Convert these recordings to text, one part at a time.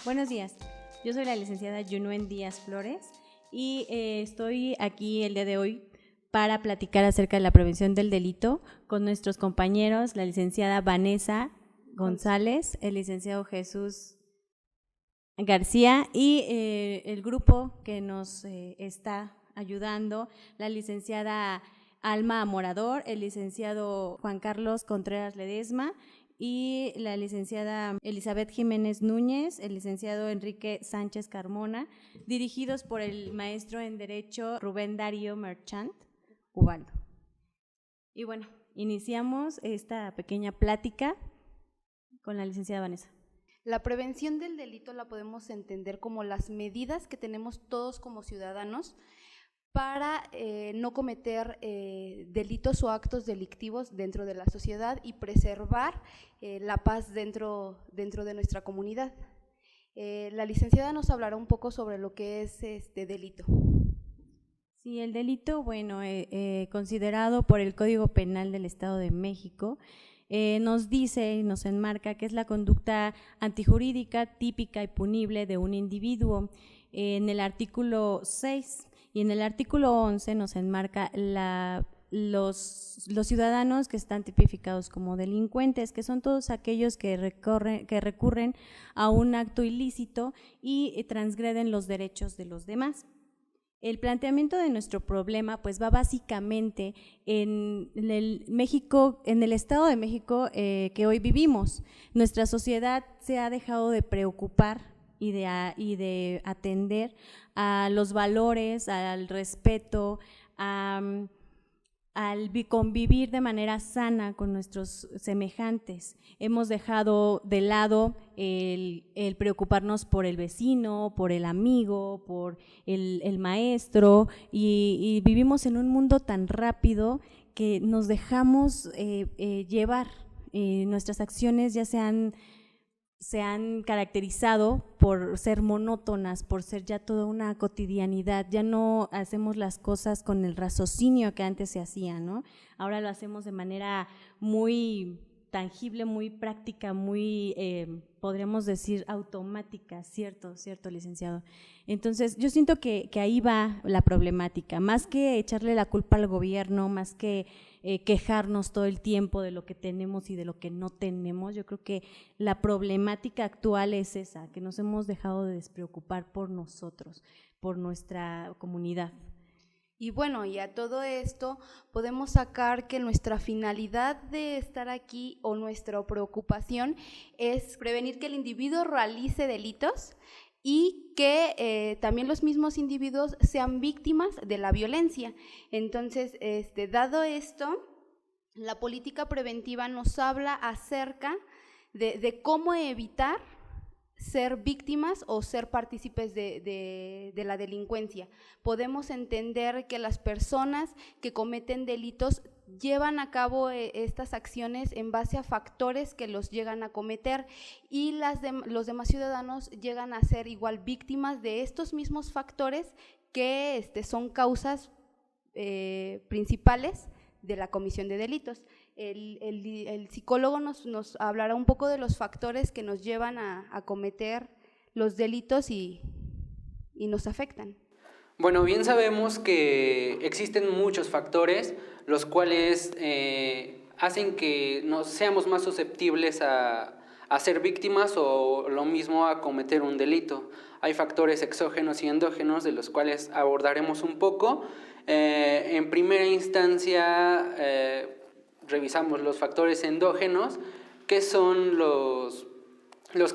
Buenos días, yo soy la licenciada Yunuen Díaz Flores y estoy aquí el día de hoy para platicar acerca de la prevención del delito con nuestros compañeros, la licenciada Vanessa González, el licenciado Jesús García y el grupo que nos está ayudando, la licenciada Alma Amorador, el licenciado Juan Carlos Contreras Ledesma y la licenciada Elizabeth Jiménez Núñez, el licenciado Enrique Sánchez Carmona, dirigidos por el maestro en Derecho Rubén Darío Merchant Ubaldo. Y bueno, iniciamos esta pequeña plática con la licenciada Vanessa. La prevención del delito la podemos entender como las medidas que tenemos todos como ciudadanos para no cometer delitos o actos delictivos dentro de la sociedad y preservar la paz dentro de nuestra comunidad. La licenciada nos hablará un poco sobre lo que es este delito. Sí, el delito, bueno, considerado por el Código Penal del Estado de México, nos dice y nos enmarca que es la conducta antijurídica, típica y punible de un individuo en el artículo 6 y en el artículo 11 nos enmarca los ciudadanos que están tipificados como delincuentes, que son todos aquellos que recurren a un acto ilícito y transgreden los derechos de los demás. El planteamiento de nuestro problema pues va básicamente en el Estado de México que hoy vivimos. Nuestra sociedad se ha dejado de preocupar y de atender a los valores, al respeto, al convivir de manera sana con nuestros semejantes. Hemos dejado de lado el preocuparnos por el vecino, por el amigo, por el maestro y vivimos en un mundo tan rápido que nos dejamos llevar. Nuestras acciones ya se han caracterizado por ser monótonas, por ser ya toda una cotidianidad, ya no hacemos las cosas con el raciocinio que antes se hacía, ¿no? Ahora lo hacemos de manera muy tangible, muy práctica, muy, podríamos decir, automática, ¿cierto, licenciado? Entonces, yo siento que ahí va la problemática, más que echarle la culpa al gobierno, más que quejarnos todo el tiempo de lo que tenemos y de lo que no tenemos. Yo creo que la problemática actual es esa, que nos hemos dejado de despreocupar por nosotros, por nuestra comunidad. Y bueno, y a todo esto podemos sacar que nuestra finalidad de estar aquí o nuestra preocupación es prevenir que el individuo realice delitos y que también los mismos individuos sean víctimas de la violencia. Entonces, dado esto, la política preventiva nos habla acerca de cómo evitar ser víctimas o ser partícipes de la delincuencia. Podemos entender que las personas que cometen delitos llevan a cabo estas acciones en base a factores que los llegan a cometer y los demás ciudadanos llegan a ser igual víctimas de estos mismos factores que son causas principales de la comisión de delitos. El psicólogo nos hablará un poco de los factores que nos llevan a cometer los delitos y nos afectan. Bueno, bien sabemos que existen muchos factores los cuales hacen que nos seamos más susceptibles a ser víctimas o lo mismo a cometer un delito. Hay factores exógenos y endógenos de los cuales abordaremos un poco. En primera instancia revisamos los factores endógenos, que son los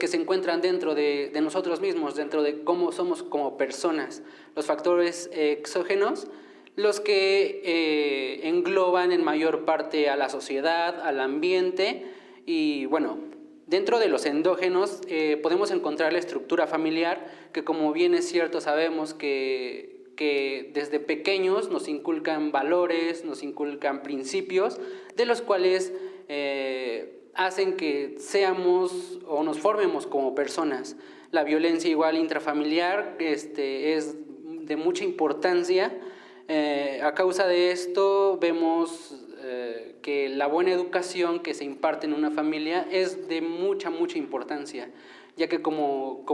que se encuentran dentro de nosotros mismos, dentro de cómo somos como personas. Los factores exógenos, los que engloban en mayor parte a la sociedad, al ambiente y bueno, dentro de los endógenos podemos encontrar la estructura familiar, que como bien es cierto sabemos que desde pequeños nos inculcan valores, nos inculcan principios, de los cuales hacen que seamos o nos formemos como personas. La violencia igual intrafamiliar es de mucha importancia. A causa de esto vemos que la buena educación que se imparte en una familia es de mucha importancia. ya que como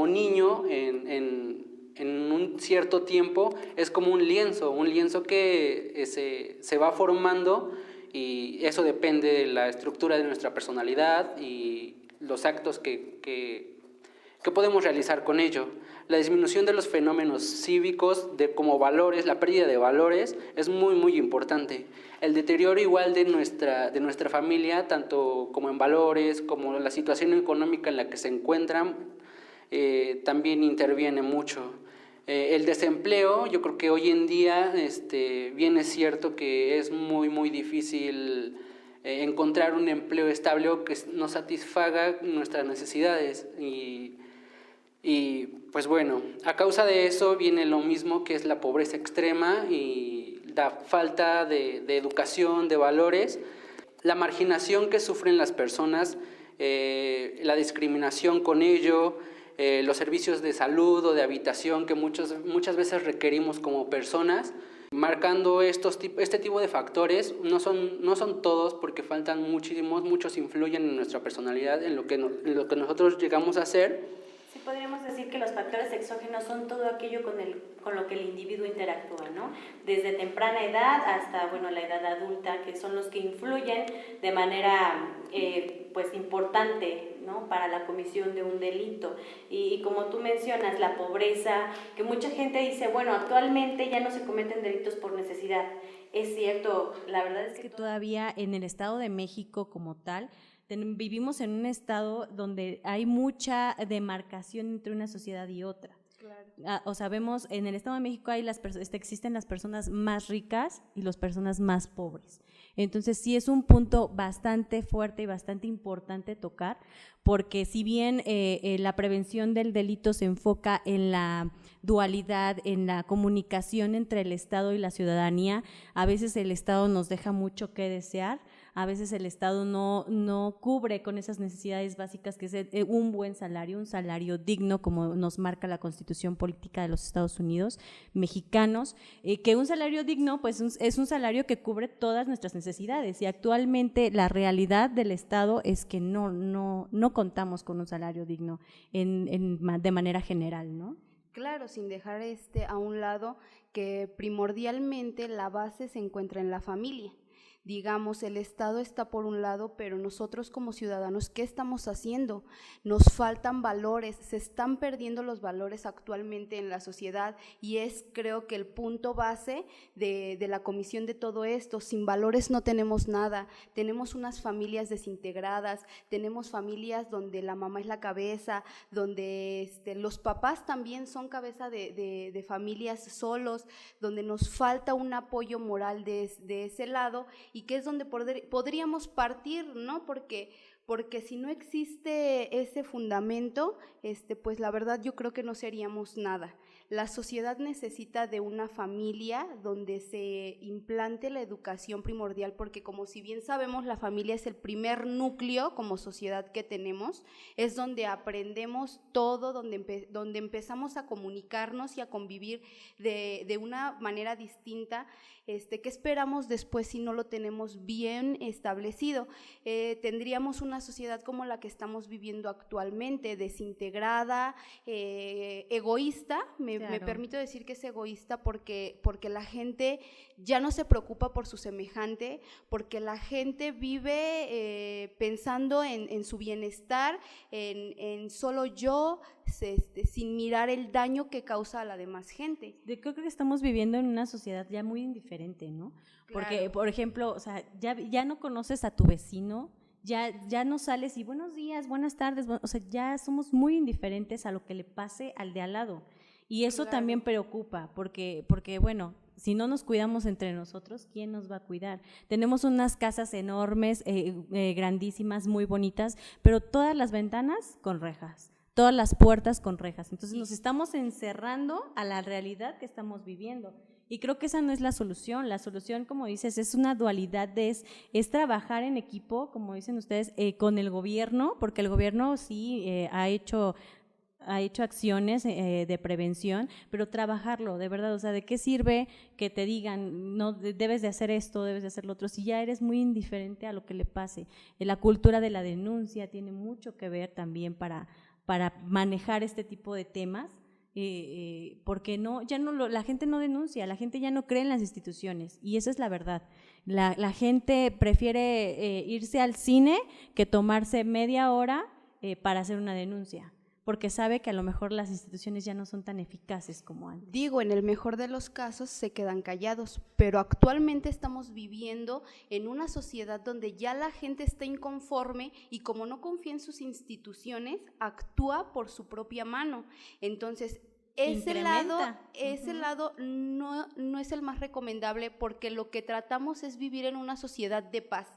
niño en un cierto tiempo es como un lienzo que se va formando, y eso depende de la estructura de nuestra personalidad y los actos que podemos realizar con ello. La disminución de los fenómenos cívicos como valores, la pérdida de valores, es muy, muy importante. El deterioro igual de nuestra familia, tanto como en valores, como la situación económica en la que se encuentran, también interviene mucho. El desempleo, yo creo que hoy en día bien es cierto que es muy, muy difícil encontrar un empleo estable o que nos satisfaga nuestras necesidades, y pues bueno, a causa de eso viene lo mismo, que es la pobreza extrema y la falta de educación, de valores, la marginación que sufren las personas, la discriminación con ello, los servicios de salud o de habitación que muchas veces requerimos como personas. Marcando este tipo de factores, no son todos, porque faltan muchos influyen en nuestra personalidad, en lo que nosotros llegamos a hacer. Sí, podríamos decir que los factores exógenos son todo aquello con lo que el individuo interactúa, ¿no? Desde temprana edad hasta, bueno, la edad adulta, que son los que influyen de manera pues importante, ¿no?, para la comisión de un delito. Y como tú mencionas, la pobreza, que mucha gente dice, bueno, actualmente ya no se cometen delitos por necesidad. Es cierto, la verdad es que todavía en el Estado de México como tal, vivimos en un estado donde hay mucha demarcación entre una sociedad y otra. Claro. O sea, vemos en el Estado de México existen las personas más ricas y las personas más pobres. Entonces sí es un punto bastante fuerte y bastante importante tocar, porque si bien la prevención del delito se enfoca en la dualidad, en la comunicación entre el Estado y la ciudadanía, a veces el Estado nos deja mucho que desear. A veces el Estado no cubre con esas necesidades básicas, que es un buen salario, un salario digno, como nos marca la Constitución Política de los Estados Unidos mexicanos, que un salario digno pues es un salario que cubre todas nuestras necesidades, y actualmente la realidad del Estado es que no contamos con un salario digno de manera general, ¿no? Claro, sin dejar a un lado que primordialmente la base se encuentra en la familia. Digamos, el Estado está por un lado, pero nosotros como ciudadanos, ¿qué estamos haciendo? Nos faltan valores, se están perdiendo los valores actualmente en la sociedad, y creo que el punto base de la comisión de todo esto. Sin valores no tenemos nada, tenemos unas familias desintegradas, tenemos familias donde la mamá es la cabeza, donde los papás también son cabeza de familias solos, donde nos falta un apoyo moral de ese lado, y que es donde podríamos partir, ¿no? Porque si no existe ese fundamento, pues la verdad yo creo que no seríamos nada. La sociedad necesita de una familia donde se implante la educación primordial, porque como si bien sabemos, la familia es el primer núcleo como sociedad que tenemos, es donde aprendemos todo, donde empezamos a comunicarnos y a convivir de una manera distinta. ¿Qué esperamos después si no lo tenemos bien establecido? Tendríamos una sociedad como la que estamos viviendo actualmente, desintegrada, egoísta. Me permito decir que es egoísta porque la gente ya no se preocupa por su semejante, porque la gente vive pensando en su bienestar, en solo yo, sin mirar el daño que causa a la demás gente. Creo que estamos viviendo en una sociedad ya muy indiferente, ¿no? Porque, claro, por ejemplo, o sea, ya no conoces a tu vecino, ya no sales y buenos días, buenas tardes, o sea, ya somos muy indiferentes a lo que le pase al de al lado. Y eso claro, también preocupa, porque bueno, si no nos cuidamos entre nosotros, ¿quién nos va a cuidar? Tenemos unas casas enormes, grandísimas, muy bonitas, pero todas las ventanas con rejas, todas las puertas con rejas. Entonces nos estamos encerrando a la realidad que estamos viviendo. Y creo que esa no es la solución. La solución, como dices, es una dualidad, es trabajar en equipo, como dicen ustedes, con el gobierno, porque el gobierno sí ha hecho ha hecho acciones de prevención, pero trabajarlo, de verdad, o sea, ¿de qué sirve que te digan, no, debes de hacer esto, debes de hacer lo otro, si ya eres muy indiferente a lo que le pase? La cultura de la denuncia tiene mucho que ver también para manejar este tipo de temas, porque la gente no denuncia, la gente ya no cree en las instituciones, y esa es la verdad. La gente prefiere irse al cine que tomarse media hora para hacer una denuncia, porque sabe que a lo mejor las instituciones ya no son tan eficaces como antes. Digo, en el mejor de los casos se quedan callados, pero actualmente estamos viviendo en una sociedad donde ya la gente está inconforme y como no confía en sus instituciones, actúa por su propia mano. Entonces, ese lado no es el más recomendable, porque lo que tratamos es vivir en una sociedad de paz.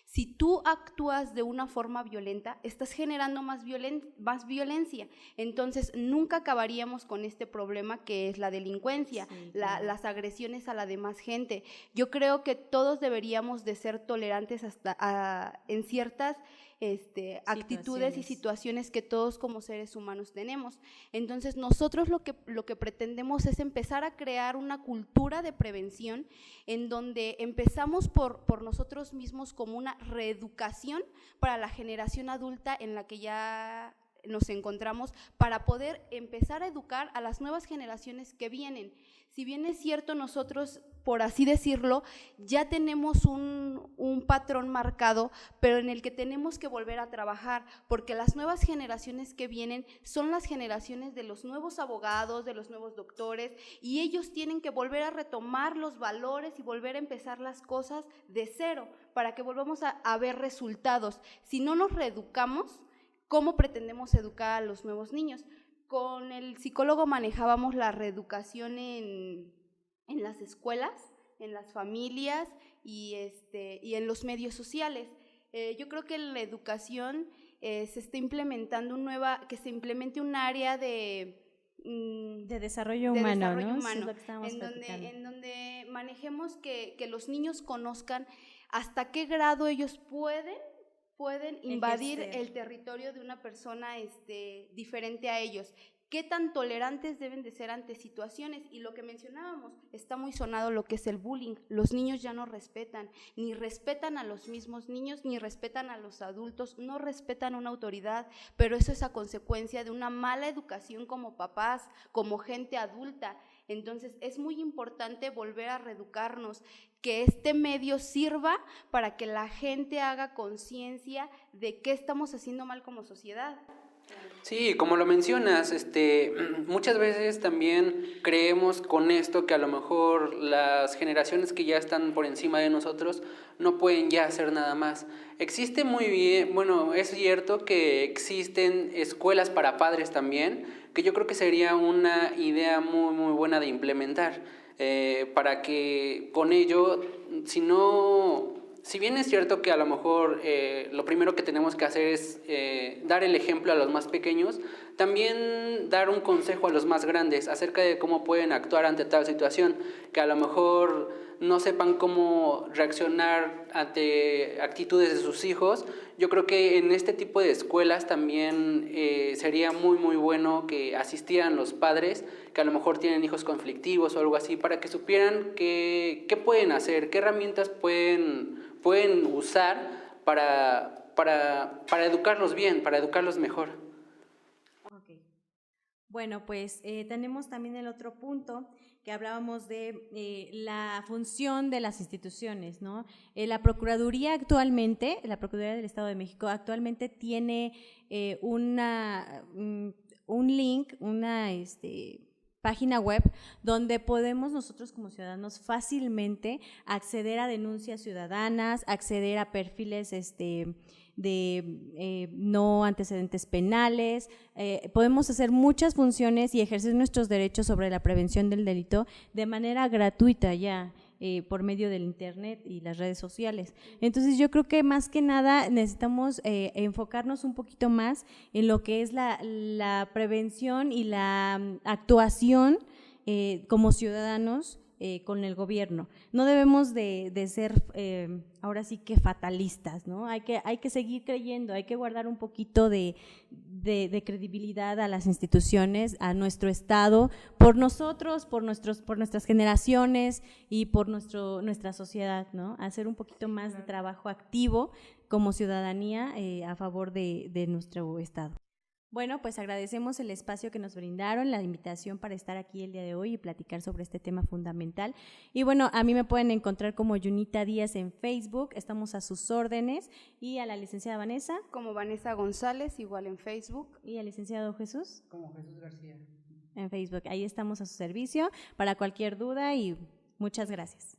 Si tú actúas de una forma violenta, estás generando más violencia. Entonces, nunca acabaríamos con este problema que es la delincuencia, sí, claro, las agresiones a la demás gente. Yo creo que todos deberíamos de ser tolerantes en ciertas actitudes y situaciones que todos como seres humanos tenemos. Entonces, nosotros lo que pretendemos es empezar a crear una cultura de prevención en donde empezamos por nosotros mismos, como una reeducación para la generación adulta en la que ya nos encontramos, para poder empezar a educar a las nuevas generaciones que vienen. Si bien es cierto, nosotros, por así decirlo, ya tenemos un patrón marcado, pero en el que tenemos que volver a trabajar, porque las nuevas generaciones que vienen son las generaciones de los nuevos abogados, de los nuevos doctores, y ellos tienen que volver a retomar los valores y volver a empezar las cosas de cero, para que volvamos a ver resultados. Si no nos reeducamos, ¿cómo pretendemos educar a los nuevos niños? Con el psicólogo manejábamos la reeducación en las escuelas, en las familias y en los medios sociales. Yo creo que en la educación se está implementando que se implemente un área de desarrollo humano, ¿no? Sí, es lo que estábamos en donde manejemos que los niños conozcan hasta qué grado ellos pueden invadir el territorio de una persona diferente a ellos. ¿Qué tan tolerantes deben de ser ante situaciones? Y lo que mencionábamos, está muy sonado lo que es el bullying. Los niños ya no respetan, ni respetan a los mismos niños, ni respetan a los adultos, no respetan una autoridad, pero eso es a consecuencia de una mala educación como papás, como gente adulta. Entonces, es muy importante volver a reeducarnos, que este medio sirva para que la gente haga conciencia de qué estamos haciendo mal como sociedad. Sí, como lo mencionas, muchas veces también creemos con esto que a lo mejor las generaciones que ya están por encima de nosotros no pueden ya hacer nada más. Existe muy bien, bueno, es cierto que existen escuelas para padres también, que yo creo que sería una idea muy, muy buena de implementar, para que con ello, si bien es cierto que a lo mejor lo primero que tenemos que hacer es dar el ejemplo a los más pequeños, también dar un consejo a los más grandes acerca de cómo pueden actuar ante tal situación, que a lo mejor no sepan cómo reaccionar ante actitudes de sus hijos. Yo creo que en este tipo de escuelas también sería muy, muy bueno que asistieran los padres que a lo mejor tienen hijos conflictivos o algo así, para que supieran qué pueden hacer, qué herramientas pueden usar para educarlos bien, para educarlos mejor. Okay. Bueno, pues tenemos también el otro punto que hablábamos de la función de las instituciones, ¿no? La Procuraduría del Estado de México actualmente tiene un link, una página web donde podemos nosotros como ciudadanos fácilmente acceder a denuncias ciudadanas, acceder a perfiles de no antecedentes penales, podemos hacer muchas funciones y ejercer nuestros derechos sobre la prevención del delito de manera gratuita ya, por medio del internet y las redes sociales. Entonces yo creo que más que nada necesitamos enfocarnos un poquito más en lo que es la prevención y la actuación como ciudadanos con el gobierno. No debemos de ser ahora sí que fatalistas, ¿no? Hay que seguir creyendo, hay que guardar un poquito de credibilidad a las instituciones, a nuestro Estado, por nosotros, por nuestras generaciones y por nuestra sociedad, ¿no? Hacer un poquito más de trabajo activo como ciudadanía a favor de nuestro Estado. Bueno, pues agradecemos el espacio que nos brindaron, la invitación para estar aquí el día de hoy y platicar sobre este tema fundamental. Y bueno, a mí me pueden encontrar como Yunita Díaz en Facebook, estamos a sus órdenes, y a la licenciada Vanessa. Como Vanessa González, igual en Facebook. Y al licenciado Jesús. Como Jesús García. En Facebook, ahí estamos a su servicio para cualquier duda y muchas gracias.